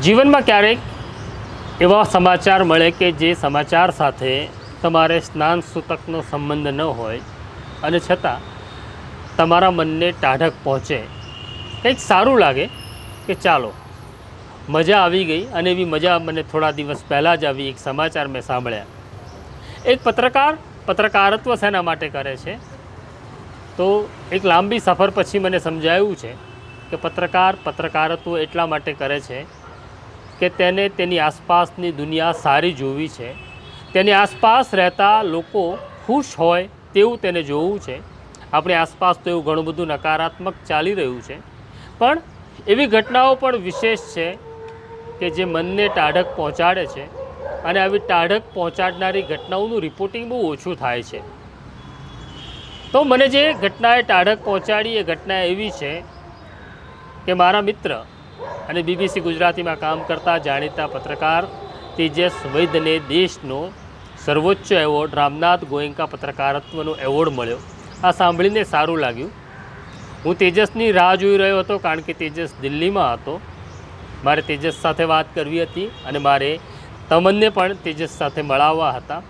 જીવનમાં ક્યારેક એવા સમાચાર મળે કે જે સમાચાર સાથે તમારે સ્નાન સૂતકનો સંબંધ ન હોય અને છતાં તમારા મનને ટાઢક પહોંચે, કંઈક સારું લાગે કે ચાલો મજા આવી ગઈ. અને એવી મજા મને થોડા દિવસ પહેલાં જ આવી. એક સમાચાર મેં સાંભળ્યા. એક પત્રકારત્વ શેના માટે કરે છે? તો એક લાંબી સફર પછી મને સમજાયું છે કે પત્રકારત્વ એટલા માટે કરે છે કે તેને તેની આસપાસની દુનિયા સારી જોવી છે, તેની આસપાસ રહેતા લોકો ખુશ હોય તેવું તેને જોવું છે. આપણી આસપાસ તો એવું ઘણું બધું નકારાત્મક ચાલી રહ્યું છે, પણ એવી ઘટનાઓ પણ વિશેષ છે કે જે મનને ટાઢક પહોંચાડે છે. અને આવી ટાઢક પહોંચાડનારી ઘટનાઓનું રિપોર્ટિંગ બહુ ઓછું થાય છે. તો મને જે ઘટનાએ ટાઢક પહોંચાડી એ ઘટના એવી છે કે મારા મિત્ર અને BBC ગુજરાતીમાં કામ કરતા જાણીતા પત્રકાર તેજસ વૈદ્યને દેશનો સર્વોચ્ચ એવોર્ડ રામનાથ ગોયંકા પત્રકારત્વનો એવોર્ડ મળ્યો. આ સાંભળીને સારું લાગ્યું. હું તેજસની રાહ જોઈ રહ્યો હતો, કારણ કે તેજસ દિલ્હીમાં હતો. મારે તેજસ સાથે વાત કરવી હતી અને મારે તમને પણ તેજસ સાથે મળાવવા હતા.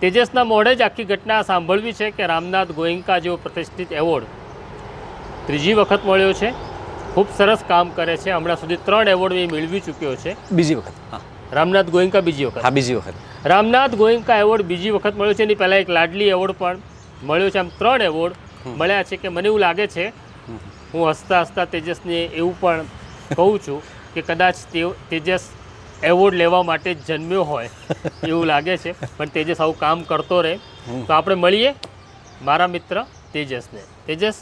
તેજસના મોઢે જ આખી ઘટના સાંભળવી છે કે રામનાથ ગોયંકા જેવો પ્રતિષ્ઠિત એવોર્ડ ત્રીજી વખત મળ્યો છે. ખૂબ સરસ કામ કરે છે. હમણાં સુધી 3 એવોર્ડ એ મેળવી ચૂક્યો છે. બીજી વખત. હા, રામનાથ ગોયંકા બીજી વખત. હા, બીજી વખત. રામનાથ ગોયંકા એવોર્ડ બીજી વખત મળ્યો છે. એની પહેલાં એક લાડલી એવોર્ડ પણ મળ્યો છે. આમ 3 એવોર્ડ મળ્યા છે. કે મને એવું લાગે છે, હું હસતા હસતા તેજસને એવું પણ કહું છું કે કદાચ તેજસ એવોર્ડ લેવા માટે જ જન્મ્યો હોય એવું લાગે છે. પણ તેજસ આવું કામ કરતો રહે. તો આપણે મળીએ મારા મિત્ર તેજસને. તેજસ,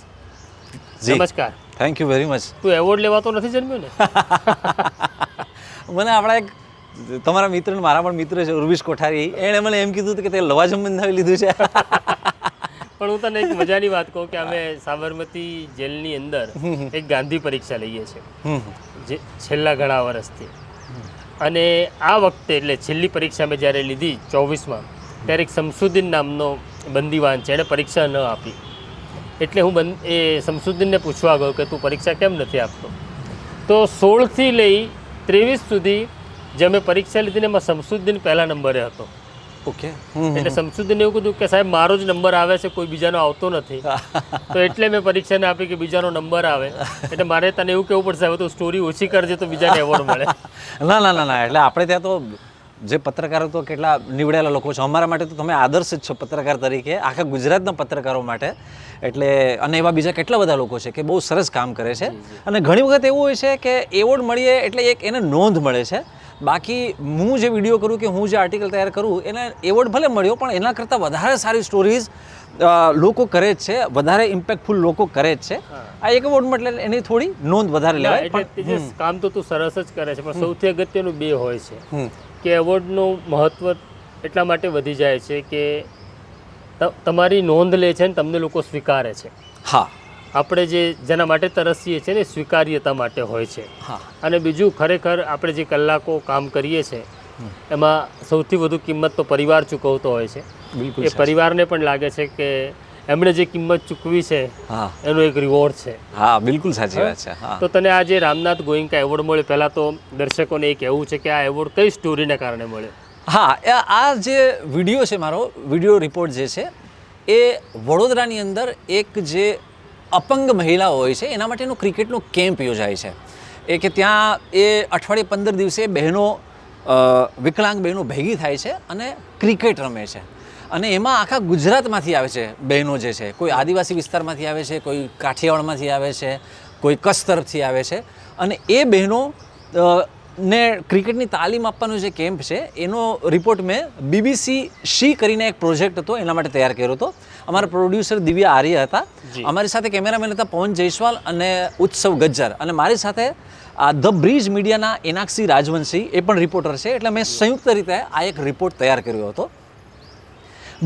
નમસ્કાર. Thank you very much. તું એવોર્ડ લેવા તો નથી જન્મ્યો ને? મને આપણા એક તમારા મિત્ર ને મારા પણ મિત્ર છે ઉર્વિશ કોઠારી, એણે મને એમ કીધું કે તે લવાજમ બંધાવી લીધું છે. પણ હું તને એક મજાની વાત કહું કે અમે સાબરમતી જેલની અંદર એક ગાંધી પરીક્ષા લઈએ છીએ જે છેલ્લા ઘણા વર્ષથી. અને આ વખતે એટલે છેલ્લી પરીક્ષા મેં જ્યારે લીધી 24માં, ત્યારે એક શમસુદ્દીન નામનો બંદીવાન છે, એણે પરીક્ષા ન આપી. એટલે હું એ શમસુદ્દીનને પૂછવા ગયો કે તું પરીક્ષા કેમ નથી આપતો? તો 16થી લઈ 23 સુધી જે મેં પરીક્ષા લીધી ને એમાં શમસુદ્દીન પહેલા નંબરે હતો. ઓકે. એટલે શમસુદ્દીને એવું કીધું કે સાહેબ મારો જ નંબર આવે છે, કોઈ બીજાનો આવતો નથી. તો એટલે મેં પરીક્ષા ને આપી કે બીજાનો નંબર આવે. એટલે મારે તને એવું કહેવું પડશે, હવે તો સ્ટોરી ઓછી કરજે તો બીજાને એવોર્ડ મળે. ના ના ના ના, એટલે આપણે ત્યાં તો જે પત્રકારો તો કેટલા નીવડેલા લોકો છે. અમારા માટે તો તમે આદર્શ જ છો પત્રકાર તરીકે, આખા ગુજરાતના પત્રકારો માટે. એટલે અને એવા બીજા કેટલા બધા લોકો છે કે બહુ સરસ કામ કરે છે. અને ઘણી વખત એવું હોય છે કે એવોર્ડ મળીએ એટલે એક એને નોંધ મળે છે. બાકી હું જે વિડીયો કરું કે હું જે આર્ટિકલ તૈયાર કરું એને એવોર્ડ ભલે મળ્યો, પણ એના કરતાં વધારે સારી સ્ટોરીઝ લોકો કરે જ છે, વધારે ઇમ્પેક્ટફુલ લોકો કરે જ છે. આ એક એવોર્ડ મળે એની થોડી નોંધ વધારે લેવાય. એટલે કામ તો તું સરસ જ કરે છે, પણ સૌથી અગત્યનું બે હોય છે કે એવોર્ડનું મહત્વ એટલા માટે વધી જાય છે કે તમારી નોંધ લે છે ને તમને લોકો સ્વીકારે છે. હા, આપણે જેના માટે તરસીએ છીએ ને સ્વીકાર્યતા માટે હોય છે. હા. અને બીજું, ખરેખર આપણે જે કલાકો કામ કરીએ છીએ એમાં સૌથી વધુ કિંમત તો પરિવાર ચૂકવતો હોય છે. એ પરિવારને પણ લાગે છે કે એમણે જે કિંમત ચૂકવી છે એનો એક રિવોર્ડ છે. હા, બિલકુલ સાચી વાત છે. તો તને આ જે રામનાથ ગોયંકા એવોર્ડ મળ્યો, પહેલાં તો દર્શકોને એ કહેવું છે કે આ એવોર્ડ કઈ સ્ટોરીને કારણે મળ્યો? હા, આ જે વિડીયો છે, મારો વિડીયો રિપોર્ટ જે છે એ વડોદરાની અંદર એક જે અપંગ મહિલાઓ હોય છે એના માટેનો ક્રિકેટનો કેમ્પ યોજાય છે. એ કે ત્યાં એ અઠવાડિયે 15 દિવસે બહેનો, વિકલાંગ બહેનો ભેગી થાય છે અને ક્રિકેટ રમે છે. અને એમાં આખા ગુજરાતમાંથી આવે છે બહેનો જે છે. કોઈ આદિવાસી વિસ્તારમાંથી આવે છે, કોઈ કાઠિયાવાડમાંથી આવે છે, કોઈ કચ્છ તરફથી આવે છે. અને એ બહેનો ને ક્રિકેટની તાલીમ આપવાનો જે કેમ્પ છે એનો રિપોર્ટ મેં BBC શી કરીને એક પ્રોજેક્ટ હતો એના માટે તૈયાર કર્યો હતો. અમારા પ્રોડ્યુસર દિવ્યા આર્ય હતા, અમારી સાથે કેમેરામેન હતા પવન જયસ્વાલ અને ઉત્સવ ગજ્જર, અને મારી સાથે ધ બ્રિજ મીડિયાના એનાક્ષી રાજવંશી એ પણ રિપોર્ટર છે. એટલે મેં સંયુક્ત રીતે આ એક રિપોર્ટ તૈયાર કર્યો હતો.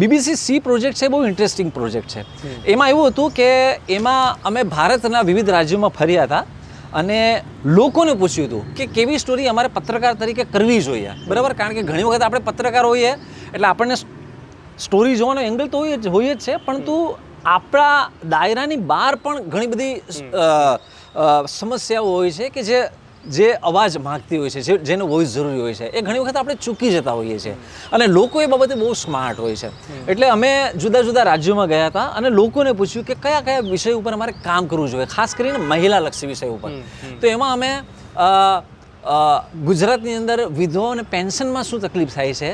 BBC સી પ્રોજેક્ટ છે બહુ ઇન્ટરેસ્ટિંગ પ્રોજેક્ટ છે. એમાં એવું હતું કે એમાં અમે ભારતના વિવિધ રાજ્યોમાં ફર્યા હતા અને લોકોને પૂછ્યું હતું કે કેવી સ્ટોરી અમારે પત્રકાર તરીકે કરવી જોઈએ. બરાબર, કારણ કે ઘણી વખત આપણે પત્રકાર હોઈએ એટલે આપણને સ્ટોરી જોવાનો એંગલ તો હોય જ છે, પરંતુ આપણા દાયરાની બહાર પણ ઘણી બધી સમસ્યાઓ હોય છે કે જે જે અવાજ માગતી હોય છે, જેનો વોઇસ જરૂરી હોય છે, એ ઘણી વખત આપણે ચૂકી જતા હોઈએ છીએ અને લોકો એ બાબતે બહુ સ્માર્ટ હોય છે. એટલે અમે જુદા જુદા રાજ્યોમાં ગયા હતા અને લોકોને પૂછ્યું કે કયા કયા વિષય ઉપર અમારે કામ કરવું જોઈએ, ખાસ કરીને મહિલાલક્ષી વિષય ઉપર. તો એમાં અમે ગુજરાતની અંદર વિધવાઓને પેન્શનમાં શું તકલીફ થાય છે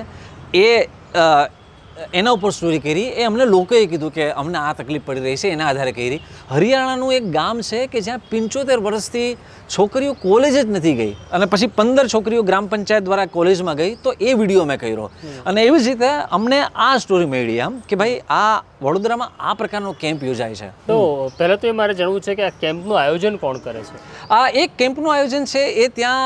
એના ઉપર સ્ટોરી કરી. એ અમને લોકોએ કીધું કે અમને આ તકલીફ પડી રહી છે, એના આધારે કરી. હરિયાણાનું એક ગામ છે કે જ્યાં 75 વર્ષથી છોકરીઓ કોલેજ જ નથી ગઈ અને પછી 15 છોકરીઓ ગ્રામ પંચાયત દ્વારા કોલેજમાં ગઈ, તો એ વિડીયો મેં કર્યો. અને એવી જ રીતે અમને આ સ્ટોરી મળી આમ કે ભાઈ આ વડોદરામાં આ પ્રકારનો કેમ્પ યોજાય છે. તો પહેલાં તો એ મારે જાણવું છે કે આ કેમ્પનું આયોજન કોણ કરે છે? આ એક કેમ્પનું આયોજન છે એ ત્યાં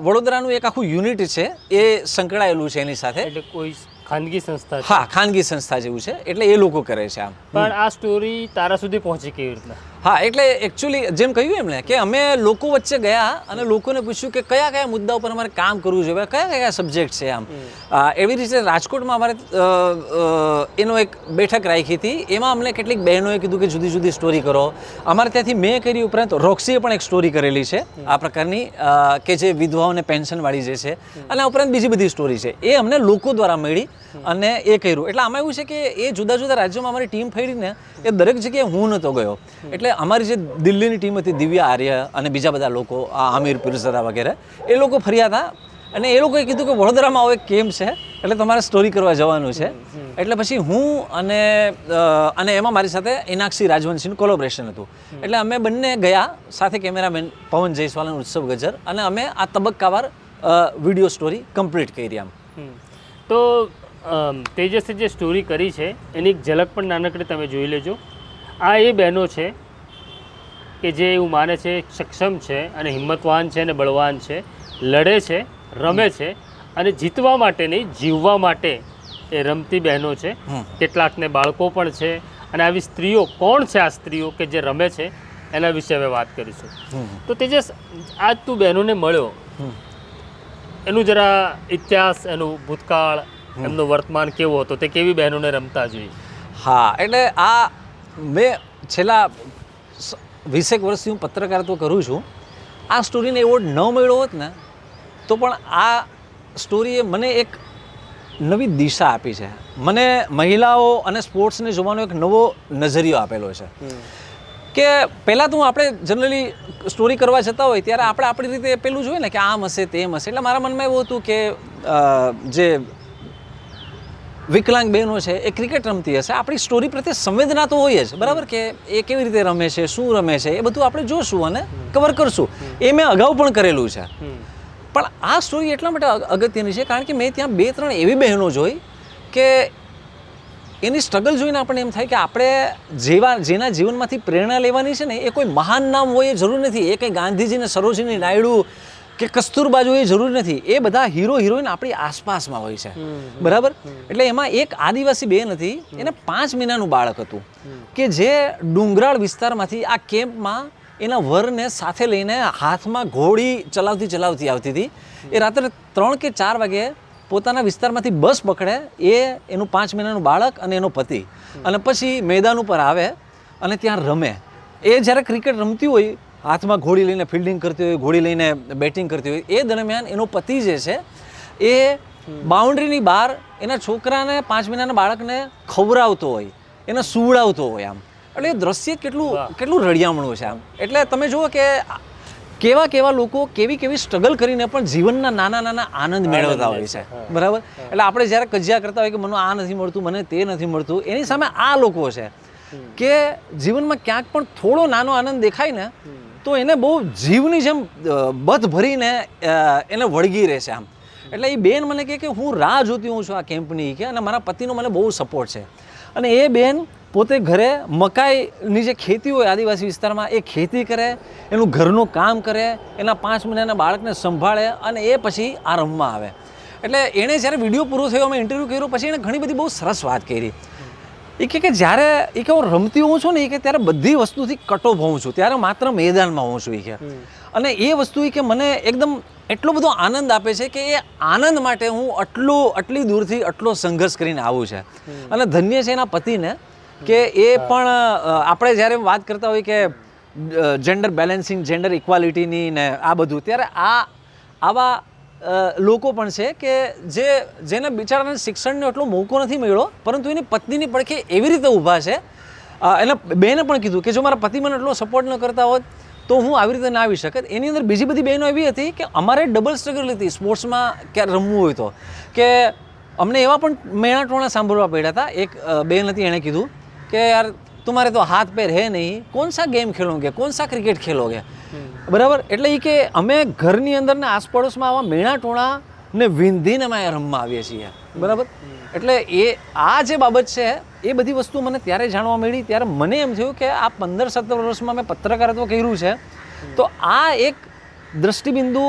વડોદરાનું એક આખું યુનિટ છે એ સંકળાયેલું છે એની સાથે. એટલે કોઈ ખાનગી સંસ્થા છે? હા, ખાનગી સંસ્થા જેવું છે, એટલે એ લોકો કરે છે આમ. પણ આ સ્ટોરી તારા સુધી પહોંચી કેવી રીતના? હા, એટલે એકચ્યુઅલી જેમ કહ્યું એમને કે અમે લોકો વચ્ચે ગયા અને લોકોને પૂછ્યું કે કયા કયા મુદ્દા ઉપર અમારે કામ કરવું જોઈએ, કયા કયા સબ્જેક્ટ છે આમ. એવી રીતે રાજકોટમાં અમારે એનો એક બેઠક રાખી હતી. એમાં અમને કેટલીક બહેનોએ કીધું કે જુદી જુદી સ્ટોરી કરો. અમારે ત્યાંથી મેં કરી, ઉપરાંત રોક્સીએ પણ એક સ્ટોરી કરેલી છે આ પ્રકારની કે જે વિધવાઓને પેન્શનવાળી જે છે, અને આ ઉપરાંત બીજી બધી સ્ટોરી છે એ અમને લોકો દ્વારા મળી અને એ કર્યું. એટલે આમાં એવું છે કે એ જુદા જુદા રાજ્યોમાં અમારી ટીમ ફરીને એ દરેક જગ્યાએ હું નહોતો ગયો. એટલે અમારી જે દિલ્હીની ટીમ હતી, દિવ્યા આર્ય અને બીજા બધા લોકો, આમિર પીરઝાદા વગેરે, એ લોકો ફર્યા હતા અને એ લોકોએ કીધું કે વડોદરામાં આવો એક કેમ્પ છે એટલે તમારે સ્ટોરી કરવા જવાનું છે. એટલે પછી હું અને એમાં મારી સાથે ઈનાક્ષી રાજવંશીનું કોલેબોરેશન હતું. એટલે અમે બંને ગયા, સાથે કેમેરામેન પવન જયસ્વાલ અને ઉત્સવ ગજર, અને અમે આ તબક્કાવાર વિડીયો સ્ટોરી કમ્પ્લીટ કરી આમ. તો તેજસે જે સ્ટોરી કરી છે એની એક ઝલક પણ નાનકડી તમે જોઈ લેજો. આ એ બહેનો છે કે જે એવું માને છે સક્ષમ છે અને હિંમતવાન છે અને બળવાન છે, લડે છે, રમે છે અને જીતવા માટે નહીં, જીવવા માટે એ રમતી બહેનો છે. કેટલાકને બાળકો પણ છે. અને આવી સ્ત્રીઓ કોણ છે? આ સ્ત્રીઓ કે જે રમે છે એના વિશે હવે વાત કરીશું. તો તેજસ, આજ તું બહેનોને મળ્યો, એનું જરા ઇતિહાસ, એનું ભૂતકાળ, એમનો વર્તમાન કેવો હતો, તે કેવી બહેનોને રમતા જોઈ? હા, એટલે આ મેં છેલ્લા 20 વર્ષથી હું પત્રકારત્વ કરું છું. આ સ્ટોરીને એવોર્ડ ન મળ્યો હોત ને તો પણ આ સ્ટોરીએ મને એક નવી દિશા આપી છે. મને મહિલાઓ અને સ્પોર્ટ્સને જોવાનો એક નવો નજરિયો આપેલો છે. કે પહેલાં તો આપણે જનરલી સ્ટોરી કરવા જતા હોય ત્યારે આપણે આપણી રીતે પેલું જોઈએ ને કે આમ હશે તેમ હશે. એટલે મારા મનમાં એવું હતું કે જે વિકલાંગ બહેનો છે એ ક્રિકેટ રમતી હશે, આપણી સ્ટોરી પ્રત્યે સંવેદના તો હોય જ, બરાબર, કે એ કેવી રીતે રમે છે, શું રમે છે, એ બધું આપણે જોશું અને કવર કરશું. એ મેં અગાઉ પણ કરેલું છે. પણ આ સ્ટોરી એટલા માટે અગત્યની છે કારણ કે મેં ત્યાં 2-3 એવી બહેનો જોઈ કે એની સ્ટ્રગલ જોઈને આપણને એમ થાય કે આપણે જેના જીવનમાંથી પ્રેરણા લેવાની છે ને, એ કોઈ મહાન નામ હોય એ જરૂર નથી. એ કંઈ ગાંધીજી ને સરોજિની નાયડુ કે કસ્તુરબા એ જરૂર નથી. એ બધા હીરો હિરોઈન આપણી આસપાસમાં હોય છે, બરાબર. એટલે એમાં એક આદિવાસી બેન હતી, એને 5 મહિનાનું બાળક હતું કે જે ડુંગરાળ વિસ્તારમાંથી આ કેમ્પમાં એના વરને સાથે લઈને હાથમાં ઘોડી ચલાવતી આવતી હતી. એ રાત્રે 3 કે 4 વાગે પોતાના વિસ્તારમાંથી બસ પકડે, એનું 5 મહિનાનું બાળક અને એનો પતિ, અને પછી મેદાન ઉપર આવે અને ત્યાં રમે. એ જ્યારે ક્રિકેટ રમતી હોય, હાથમાં ઘોડી લઈને ફિલ્ડિંગ કરતી હોય, ઘોડી લઈને બેટિંગ કરતી હોય, એ દરમિયાન એનો પતિ જે છે એ બાઉન્ડ્રીની બહાર એના છોકરાને, 5 મહિનાના બાળકને ખવડાવતો હોય, એને સુવડાવતો હોય આમ. એટલે એ દ્રશ્ય કેટલું રળિયામણું છે આમ. એટલે તમે જુઓ કે કેવા લોકો કેવી સ્ટ્રગલ કરીને પણ જીવનના નાના આનંદ મેળવતા હોય છે, બરાબર. એટલે આપણે જ્યારે કજિયા કરતા હોય કે મને આ નથી મળતું, મને તે નથી મળતું, એની સામે આ લોકો છે કે જીવનમાં ક્યાંક પણ થોડો નાનો આનંદ દેખાય ને તો એને બહુ જીવની જેમ બધ ભરીને એને વળગી રહેશે આમ. એટલે એ બેન મને કહે કે હું રાહ જોતી હું છું આ કેમ્પની, કે અને મારા પતિનો મને બહુ સપોર્ટ છે. અને એ બેન પોતે ઘરે મકાઈની જે ખેતી હોય આદિવાસી વિસ્તારમાં, એ ખેતી કરે, એનું ઘરનું કામ કરે, એના 5 મહિનાના બાળકને સંભાળે અને એ પછી આ રમવા આવે. એટલે એણે જ્યારે વિડીયો પૂરો થયો, અમે ઇન્ટરવ્યૂ કર્યો, પછી એણે ઘણી બધી બહુ સરસ વાત કરી. એ કે જ્યારે હું રમતી હોઉં છું ને, એ કે ત્યારે બધી વસ્તુથી કટ ઓફ હોઉં છું, ત્યારે માત્ર મેદાનમાં હોઉં છું. એ કે અને એ વસ્તુ કે મને એકદમ એટલો બધો આનંદ આપે છે કે એ આનંદ માટે હું આટલી દૂરથી આટલો સંઘર્ષ કરીને આવું છે. અને ધન્ય છે એના પતિને કે એ પણ આપણે જ્યારે વાત કરતા હોય કે જેન્ડર બેલેન્સિંગ, જેન્ડર ઇક્વાલિટીની ને આ બધું, ત્યારે આવા લોકો પણ છે કે જેને બિચારાને શિક્ષણનો એટલો મોકો નથી મળ્યો, પરંતુ એની પત્નીની પડખે એવી રીતે ઊભા છે. એના બહેને પણ કીધું કે જો મારા પતિ મને એટલો સપોર્ટ ન કરતા હોત તો હું આવી રીતે ના આવી શકત. એની અંદર બીજી બધી બહેનો એવી હતી કે અમારે ડબલ સ્ટ્રગલ હતી સ્પોર્ટ્સમાં ક્યારે રમવું હોય તો, કે અમને એવા પણ મેણા ટોણા સાંભળવા પડ્યા હતા. એક બહેન હતી, એણે કીધું કે યાર तुम्हारे तो हाथ पैर है नहीं, कौन सा गेम खेलोगे, कौन सा क्रिकेट खेलोगे, બરાબર. એટલે એ કે અમે ઘરની અંદર ને આસપડોશમાં આવા મેણા ટોણા ને વિંધીને અમે રમવા આવીએ છીએ, બરાબર. એટલે આ જે બાબત છે એ બધી વસ્તુ મને ત્યારે જાણવા મળી. ત્યારે મને એમ થયું કે આ 15-17 વર્ષમાં મેં પત્રકારત્વ કર્યું છે તો આ એક દ્રષ્ટિબિંદુ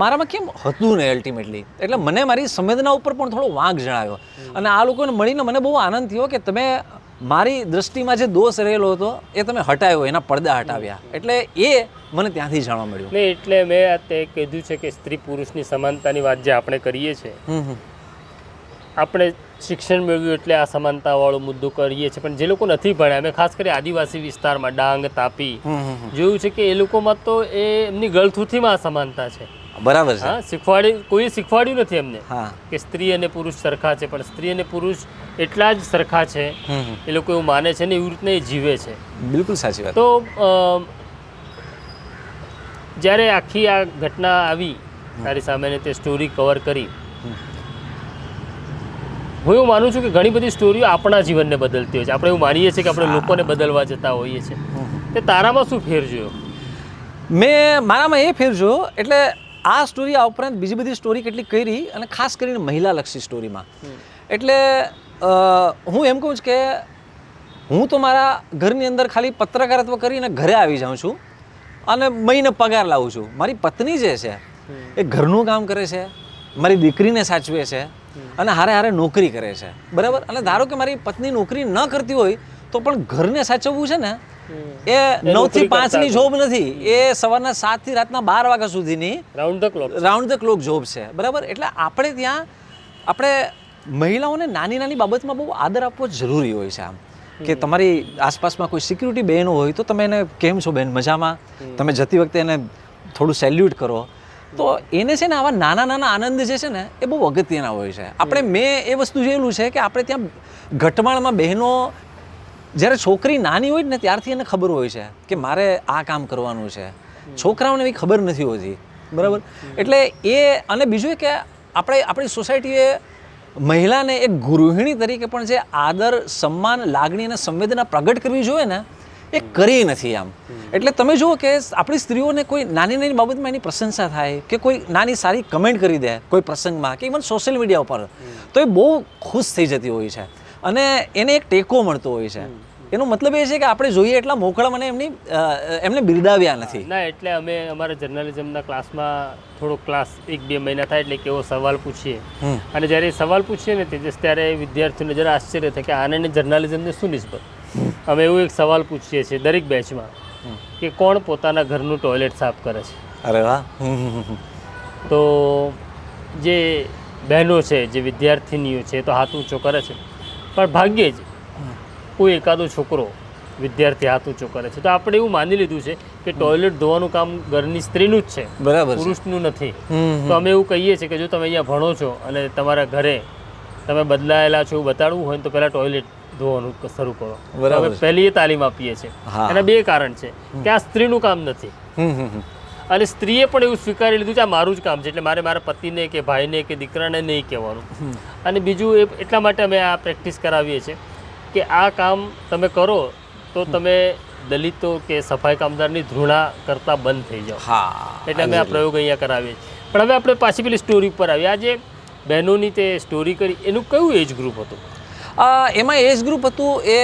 મારામાં કેમ હતું ને અલ્ટિમેટલી. એટલે મને મારી સંવેદના ઉપર પણ થોડો વાંક જણાવ્યો અને આ લોકોને મળીને મને બહુ આનંદ થયો કે તમે મારી દૃષ્ટિમાં જે દોષ રહેલો હતો એ તમે હટાવ્યો, એના પડદા હટાવ્યા. એટલે એ મને ત્યાંથી જાણવા મળ્યું. નહીં, એટલે મેં તે કીધું છે કે સ્ત્રી પુરુષની સમાનતાની વાત જે આપણે કરીએ છીએ, આપણે શિક્ષણ મેળવ્યું એટલે આ સમાનતાવાળો મુદ્દો કરીએ છીએ, પણ જે લોકો નથી ભણ્યા, અમે ખાસ કરી આદિવાસી વિસ્તારમાં ડાંગ, તાપી જોયું છે કે એ લોકોમાં તો એમની ગળથૂથીમાં સમાનતા છે. બરાબર છે. હા, કોઈ શીખવાડ્યું નથી એમને કે સ્ત્રી અને પુરુષ સરખા છે, પણ સ્ત્રી અને પુરુષ એટલા જ સરખા છે એ લોકો એવું માને છે ને એવી રીતના એ જીવે છે. બિલકુલ સાચી વાત. તો જ્યારે આખી આ ઘટના આવી તારી સામે તે સ્ટોરી કવર કરી, હું એવું માનું છું કે ઘણી બધી સ્ટોરીઓ આપણા જીવનને બદલતી હોય છે. આપણે એવું માનીએ છીએ કે આપણે લોકોને બદલવા જતા હોઈએ છીએ. તે તારામાં શું ફેર જોયો? મેં મારામાં એ ફેર જોયો, એટલે આ સ્ટોરી આ ઉપરાંત બીજી બધી સ્ટોરી કેટલીક કરી, અને ખાસ કરીને મહિલાલક્ષી સ્ટોરીમાં. એટલે હું એમ કહું છું કે હું તો મારા ઘરની અંદર ખાલી પત્રકારત્વ કરીને ઘરે આવી જાઉં છું અને મહિને પગાર લાવું છું. મારી પત્ની જે છે એ ઘરનું કામ કરે છે, મારી દીકરીને સાચવે છે અને હારે હારે નોકરી કરે છે, બરાબર. અને ધારો કે મારી પત્ની નોકરી ન કરતી હોય તો પણ ઘરને સાચવવું છે ને એ 9 થી 5 ની જોબ નથી, એ સવારના 7 થી રાતના 12 વાગ્યા સુધીની રાઉન્ડ ધ ક્લોક જોબ છે, બરાબર. એટલે આપણે ત્યાં આપણે મહિલાઓને નાની નાની બાબતમાં બહુ આદર આપવો જરૂરી હોય છે. આમ કે તમારી આસપાસમાં કોઈ સિક્યુરિટી બહેનો હોય તો તમે એને કેમ છો બેન, મજામાં, તમે જતી વખતે એને થોડું સેલ્યુટ કરો. તો એને છે ને આવા નાના નાના આનંદ જે છે ને એ બહુ અગત્યના હોય છે. મેં એ વસ્તુ જોયેલું છે કે આપણે ત્યાં ઘટમાળમાં બહેનો જ્યારે છોકરી નાની હોય ને ત્યારથી એને ખબર હોય છે કે મારે આ કામ કરવાનું છે. છોકરાઓને એવી ખબર નથી હોતી, બરાબર. એટલે અને બીજું કે આપણી સોસાયટીએ મહિલાને એક ગૃહિણી તરીકે પણ જે આદર, સન્માન, લાગણી અને સંવેદના પ્રગટ કરવી જોઈએ ને એ કરી નથી આમ. એટલે તમે જુઓ કે આપણી સ્ત્રીઓને કોઈ નાની નાની બાબતમાં એની પ્રશંસા થાય કે કોઈ નાની સારી કમેન્ટ કરી દે કોઈ પ્રસંગમાં કે ઇવન સોશિયલ મીડિયા ઉપર, તો એ બહુ ખુશ થઈ જતી હોય છે અને એને એક ટેકો મળતો હોય છે. એનો મતલબ એ છે કે આપણે જોઈએ એટલા મોકળા મને એમને બિરદાવ્યા નથી. ના, એટલે અમે અમારા જર્નલિઝમના ક્લાસમાં થોડો ક્લાસ 1-2 મહિના થાય એટલે કેવો સવાલ પૂછીએ, અને જ્યારે સવાલ પૂછીએ ને તેજસ ત્યારે વિદ્યાર્થીઓને જરા આશ્ચર્ય થાય કે આને જર્નલિઝમને શું નિસ્બત. અમે એવું એક સવાલ પૂછીએ છીએ દરેક બેચમાં કે કોણ પોતાના ઘરનું ટોયલેટ સાફ કરે છે. અરે વાહ. તો જે બહેનો છે, જે વિદ્યાર્થીનીઓ છે તો હાથ ઊંચો કરે છે, પણ ભાગ્યે જ કોઈ એકાદો છોકરો વિદ્યાર્થી હાથ ઊંચો કરે છે. તો આપણે એવું માની લીધું છે કે ટોયલેટ ધોવાનું કામ ઘરની સ્ત્રીનું જ છે, બરાબર, પુરુષનું નથી. તો અમે એવું કહીએ છીએ કે જો તમે અહીંયા ભણો છો અને તમારા ઘરે તમે બદલાયેલા છો એવું બતાડવું હોય તો પહેલાં ટોયલેટ ધોવાનું શરૂ કરો. અમે પહેલી એ તાલીમ આપીએ છીએ. એના 2 કારણ છે કે આ સ્ત્રીનું કામ નથી અને સ્ત્રીએ પણ એવું સ્વીકારી લીધું છે આ મારું જ કામ છે, એટલે મારે મારા પતિને કે ભાઈને કે દીકરાને નહીં કહેવાનું. અને બીજું એટલા માટે અમે આ પ્રેક્ટિસ કરાવીએ છીએ કે આ કામ તમે કરો તો તમે દલિતો કે સફાઈ કામદારની ધૃણા કરતા બંધ થઈ જાઓ. એટલે અમે આ પ્રયોગ અહીંયા કરાવીએ છીએ. પણ હવે આપણે પાછી પેલી સ્ટોરી ઉપર આવીએ. આ જે બહેનોની તે સ્ટોરી કરી એનું કયું એજ ગ્રુપ હતું? એમાં એજ ગ્રુપ હતું એ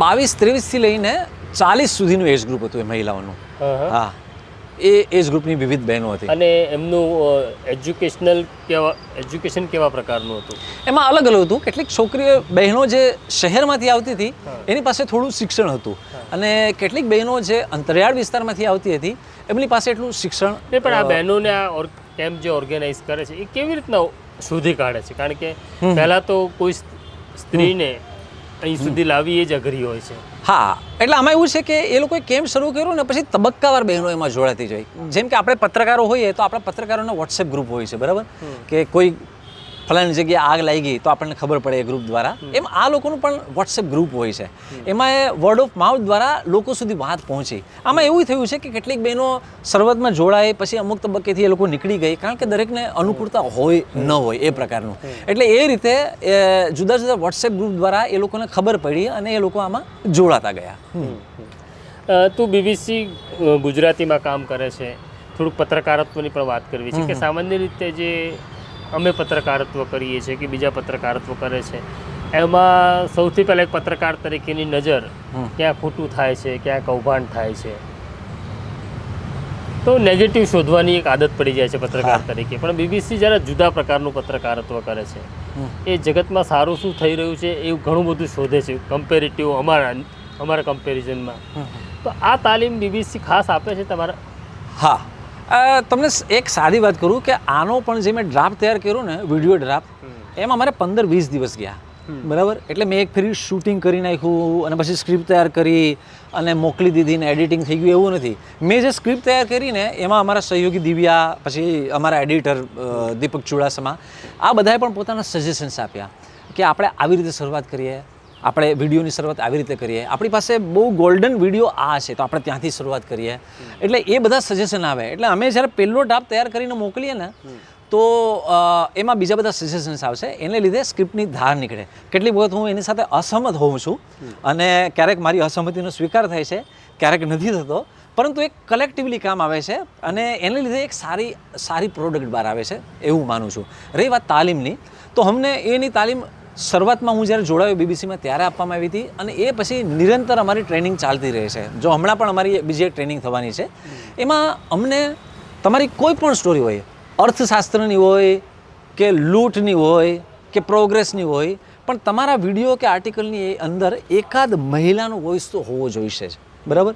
22-23 થી લઈને 40 સુધીનું એજ ગ્રુપ હતું એ મહિલાઓનું. હા, એ એજ ગ્રુપની વિવિધ બહેનો હતી. અને એમનું એજ્યુકેશન કેવા પ્રકારનું હતું? એમાં અલગ અલગ હતું. કેટલીક છોકરીઓ બહેનો જે શહેરમાંથી આવતી હતી એની પાસે થોડું શિક્ષણ હતું, અને કેટલીક બહેનો જે અંતરિયાળ વિસ્તારમાંથી આવતી હતી એમની પાસે એટલું શિક્ષણ. પણ આ બહેનોને આ કેમ્પ જે ઓર્ગેનાઇઝ કરે છે એ કેવી રીતના શોધી કાઢે છે? કારણ કે પહેલાં તો કોઈ સ્ત્રીને અહીં સુધી લાવી એ જ અઘરી હોય છે. હા, એટલે આમાં એવું છે કે એ લોકોએ કેમ્પ શરૂ કર્યો ને પછી તબક્કાવાર બહેનો એમાં જોડાતી જાય. જેમ કે આપણે પત્રકારો હોઈએ તો આપણા પત્રકારોના વોટ્સએપ ગ્રુપ હોય છે, બરાબર, કે કોઈ ફલાણી જગ્યાએ આગ લાગી ગઈ તો આપણને ખબર પડે એ ગ્રુપ દ્વારા. એમ આ લોકોનું પણ વોટ્સએપ ગ્રુપ હોય છે. એમાં એ વર્ડ ઓફ માઉથ દ્વારા લોકો સુધી વાત પહોંચી. આમાં એવું થયું છે કે કેટલીક બહેનો શરૂઆતમાં જોડાય, પછી અમુક તબક્કેથી એ લોકો નીકળી ગઈ, કારણ કે દરેકને અનુકૂળતા હોય ન હોય એ પ્રકારનું. એટલે એ રીતે જુદા જુદા વોટ્સએપ ગ્રુપ દ્વારા એ લોકોને ખબર પડી અને એ લોકો આમાં જોડાતા ગયા. તું BBC ગુજરાતીમાં કામ કરે છે, થોડુંક પત્રકારત્વની પણ વાત કરવી છે કે સામાન્ય રીતે જે અમે પત્રકારત્વ કરીએ છીએ કે બીજા પત્રકારત્વ કરે છે, એમાં સૌથી પહેલાં એક પત્રકાર તરીકેની નજર ક્યાં ખોટું થાય છે, ક્યાં કૌભાંડ થાય છે, તો નેગેટિવ શોધવાની એક આદત પડી જાય છે પત્રકાર તરીકે. પણ BBC જ્યારે જુદા પ્રકારનું પત્રકારત્વ કરે છે, એ જગતમાં સારું શું થઈ રહ્યું છે એવું ઘણું બધું શોધે છે કમ્પેરેટિવ અમારા કમ્પેરિઝનમાં. તો આ તાલીમ BBC ખાસ આપે છે તમારા? હા, તમને એક સાદી વાત કરું કે આનો પણ જે મેં ડ્રાફ્ટ તૈયાર કર્યો ને, વિડીયો ડ્રાફ્ટ, એમાં મારે 15-20 દિવસ ગયા, બરાબર. એટલે મેં એક ફેરી શૂટિંગ કરી નાખ્યું અને પછી સ્ક્રિપ્ટ તૈયાર કરી અને મોકલી દીધી ને એડિટિંગ થઈ ગયું એવું નથી. મેં જે સ્ક્રિપ્ટ તૈયાર કરીને એમાં અમારા સહયોગી દિવ્યા, પછી અમારા એડિટર દીપક ચુડાસમા, આ બધાએ પણ પોતાના સજેશન્સ આપ્યા કે આપણે આવી રીતે શરૂઆત કરીએ, આપણે વિડીયોની શરૂઆત આવી રીતે કરીએ, આપણી પાસે બહુ ગોલ્ડન વિડીયો આ છે તો આપણે ત્યાંથી શરૂઆત કરીએ. એટલે એ બધા સજેશન આવે. એટલે અમે જ્યારે પહેલો ડ્રાફ્ટ તૈયાર કરીને મોકલીએ ને તો એમાં બીજા બધા સજેશન્સ આવશે. એને લીધે સ્ક્રિપ્ટની ધાર નીકળે. કેટલીક વખત હું એની સાથે અસહમત હોઉં છું અને ક્યારેક મારી અસહમતિનો સ્વીકાર થાય છે, ક્યારેક નથી થતો, પરંતુ એક કલેક્ટિવલી કામ આવે છે અને એને લીધે એક સારી પ્રોડક્ટ બહાર આવે છે એવું માનું છું. રહી વાત તાલીમની, તો અમને એની તાલીમ શરૂઆતમાં હું જ્યારે જોડાયો BBCમાં ત્યારે આપવામાં આવી હતી અને એ પછી નિરંતર અમારી ટ્રેનિંગ ચાલતી રહે છે. જો હમણાં પણ અમારી બીજી એક ટ્રેનિંગ થવાની છે. એમાં અમને તમારી કોઈ પણ સ્ટોરી હોય, અર્થશાસ્ત્રની હોય કે લૂંટની હોય કે પ્રોગ્રેસની હોય, પણ તમારા વિડીયો કે આર્ટિકલની અંદર એકાદ મહિલાનો વોઇસ તો હોવો જોઈશે જ, બરાબર.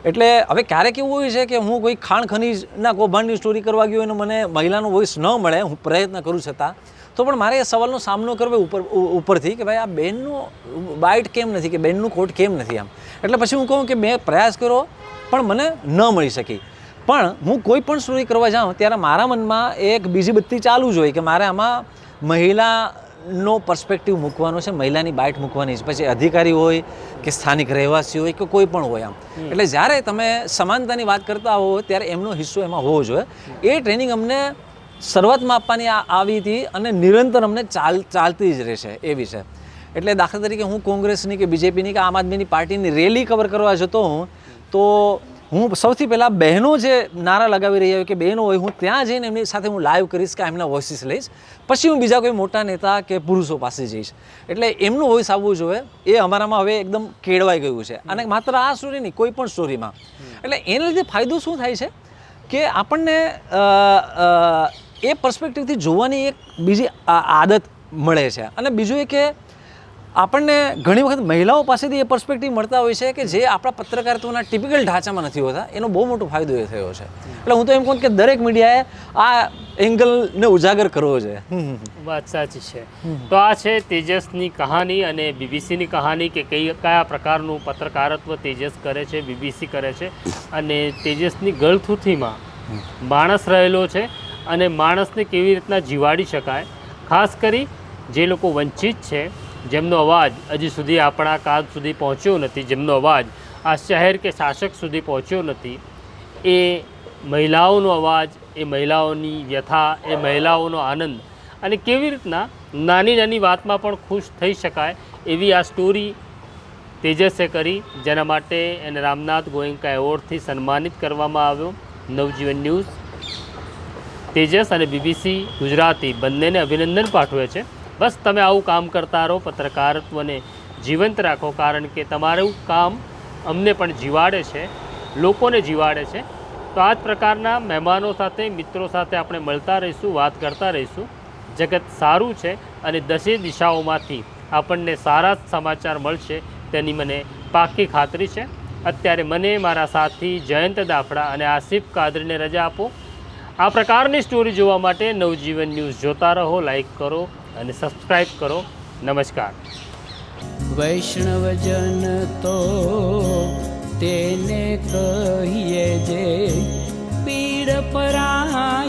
એટલે હવે ક્યારેક એવું હોય છે કે હું કોઈ ખાણ ખનીજના કૌભાંડની સ્ટોરી કરવા ગયો અને મને મહિલાનો વોઇસ ન મળે, હું પ્રયત્ન કરું છતાં, તો પણ મારે એ સવાલનો સામનો કરવો ઉપરથી કે ભાઈ આ બેનનું બાઇટ કેમ નથી, કે બેનનું કોટ કેમ નથી આમ. એટલે પછી હું કહું કે મેં પ્રયાસ કર્યો પણ મને ન મળી શકી. પણ હું કોઈ પણ સ્ટોરી કરવા જાઉં ત્યારે મારા મનમાં એક બીજી બત્તી ચાલુ જ હોય કે મારે આમાં મહિલાનો પર્સપેક્ટિવ મૂકવાનો છે, મહિલાની બાઇટ મૂકવાની છે, પછી અધિકારી હોય કે સ્થાનિક રહેવાસી હોય કે કોઈ પણ હોય આમ. એટલે જ્યારે તમે સમાનતાની વાત કરતા હો ત્યારે એમનો હિસ્સો એમાં હોવો જોઈએ. એ ટ્રેનિંગ અમને શરૂઆતમાં આપવાની આવી હતી અને નિરંતર અમને ચાલતી જ રહેશે એવી છે. એટલે દાખલા તરીકે હું કોંગ્રેસની કે BJPની કે આમ આદમીની પાર્ટીની રેલી કવર કરવા જતો હું, તો હું સૌથી પહેલાં બહેનો જે નારા લગાવી રહી હોય કે બહેનો હોય, હું ત્યાં જઈને એમની સાથે હું લાઈવ કરીશ કે એમના વોઇસીસ લઈશ. પછી હું બીજા કોઈ મોટા નેતા કે પુરુષો પાસે જઈશ. એટલે એમનું વોઇસ આવવું જોઈએ. એ અમારામાં હવે એકદમ કેળવાઈ ગયું છે. અને માત્ર આ સ્ટોરી નહીં, કોઈ પણ સ્ટોરીમાં. એટલે એને લીધે ફાયદો શું થાય છે કે આપણને એ પર્સપેક્ટિવથી જોવાની એક બીજી આદત મળે છે. અને બીજું એ કે આપણને ઘણી વખત મહિલાઓ પાસેથી એ પર્સપેક્ટિવ મળતા હોય છે કે જે આપણા પત્રકારત્વના ટિપિકલ ઢાંચામાં નથી હોતા. એનો બહુ મોટો ફાયદો એ થયો છે. એટલે હું તો એમ કહું કે દરેક મીડિયાએ આ એંગલને ઉજાગર કરવો જોઈએ. વાત સાચી છે. તો આ છે તેજસની કહાની અને BBCની કહાની કે કયા પ્રકારનું પત્રકારત્વ તેજસ કરે છે, BBC કરે છે. અને તેજસની ગળથૂથીમાં માણસ રહેલો છે અને માણસને કેવી રીતના જીવાડી શકાય. ખાસ કરી જે લોકો વંચિત છે, જેમનો અવાજ હજી સુધી આપણા કાન સુધી પહોંચ્યો નથી, જેમનો અવાજ આ શહેર કે શાસક સુધી પહોંચ્યો નથી, એ મહિલાઓનો અવાજ, એ મહિલાઓની વ્યથા, એ મહિલાઓનો આનંદ અને કેવી રીતના નાની નાની વાતમાં પણ ખુશ થઈ શકાય એવી આ સ્ટોરી તેજસે કરી, જેના માટે એને રામનાથ ગોયંકા એવોર્ડથી સન્માનિત કરવામાં આવ્યો. નવજીવન ન્યૂઝ, તેજસ અને BBC ગુજરાતી બંનેને અભિનંદન પાઠવે છે. બસ તમે આવું કામ કરતા રહો, પત્રકારત્વને જીવંત રાખો, કારણ કે તમારું કામ અમને પણ જીવાડે છે, લોકોને જીવાડે છે. તો આ જ પ્રકારના મહેમાનો સાથે, મિત્રો સાથે આપણે મળતા રહીશું, વાત કરતા રહીશું. જગત સારું છે અને દસે દિશાઓમાંથી આપણને સારા સમાચાર મળશે તેની મને પાક્કી ખાતરી છે. અત્યારે મને, મારા સાથી જયંત દાફડા અને આસિફ કાદરીને રજા આપો. આ પ્રકારની સ્ટોરી જોવા માટે નવજીવન ન્યૂઝ જોતા રહો, લાઈક કરો અને સબસ્ક્રાઈબ કરો. નમસ્કાર. વૈષ્ણવજન તો તેને કહીએ જે પીડ પરાય.